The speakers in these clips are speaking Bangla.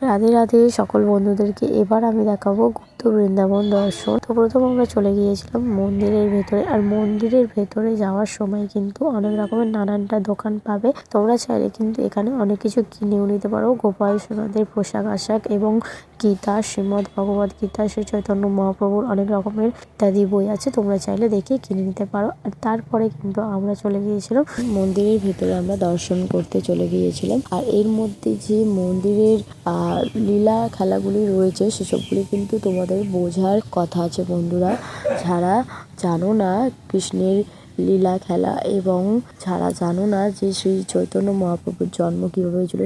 রাধে রাধে সকল বন্ধুদেরকে। এবার আমি দেখাবো গুপ্ত বৃন্দাবন দর্শন। তো প্রথম আমরা চলে গিয়েছিলাম মন্দিরের ভেতরে। আর মন্দিরের ভেতরে যাওয়ার সময় কিন্তু অনেক রকমের নানানটা দোকান পাবে। তোমরা চাইলে কিন্তু এখানে অনেক কিছু কিনেও নিতে পারো। গোপাল সোনাদের পোশাক আশাক এবং গীতা, শ্রীমদ্ ভগবত গীতা, শ্রী চৈতন্য মহাপ্রভুর অনেক রকমের ইত্যাদি বই আছে। তোমরা চাইলে দেখে কিনে নিতে পারো। আর তারপরে কিন্তু আমরা চলে গিয়েছিলাম মন্দিরের ভেতরে। আমরা দর্শন করতে চলে গিয়েছিলাম। আর এর মধ্যে যে মন্দিরের লীলা খেলাগুলি রয়েছে সেসবগুলি কিন্তু তোমাদের বোঝার কথা আছে বন্ধুরা। যারা জানো না কৃষ্ণের লীলা খেলা এবং যারা জানো না যে শ্রী চৈতন্য মহাপ্রভুর জন্ম কিভাবে হয়েছিল,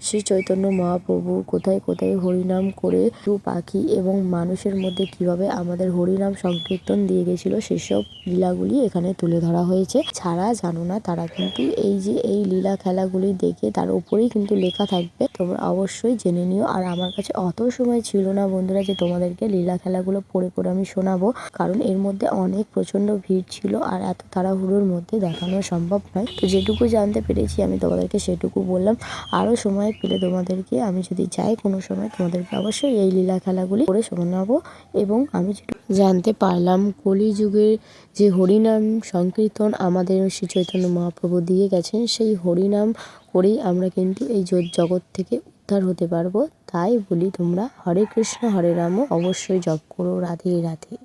শ্রী চৈতন্য মহাপ্রভু কোথায় কোথায় হরিনাম করে পাখি এবং মানুষের মধ্যে কিভাবে আমাদের হরিনাম সংকীর্তন দিয়ে গেছিল, সেসব লীলাগুলি এখানে তুলে ধরা হয়েছে। যারা জানো না তারা কিন্তু এই যে এই লীলা খেলাগুলি দেখে তার উপরেই কিন্তু লেখা থাকবে, তোমরা অবশ্যই জেনে নিও। আর আমার কাছে অত সময় ছিল না বন্ধুরা যে তোমাদেরকে লীলা খেলাগুলো পড়ে পড়ে আমি শোনাবো, কারণ এর মধ্যে অনেক প্রচন্ড ভিড় ছিল আর এত তাড়াহুড়োর মধ্যে দেখানো সম্ভব নয়। তো যেটুকু জানতে পেরেছি আমি তোমাদেরকে সেটুকু বললাম। আরো সময় পেলে তোমাদেরকে আমি যদি যাই কোনো সময় তোমাদেরকে অবশ্যই এই লীলা খেলাগুলি করে শোনাবো। এবং আমি যেটুকু জানতে পারলাম কলিযুগের যে হরিনাম সংকীর্তন আমাদের শ্রী চৈতন্য মহাপ্রভু দিয়ে গেছেন, সেই হরিনাম করেই আমরা কিন্তু এই জগৎ থেকে উদ্ধার হতে পারবো। তাই বলি তোমরা হরে কৃষ্ণ হরে রাম অবশ্যই জপ করো। রাধে রাধে।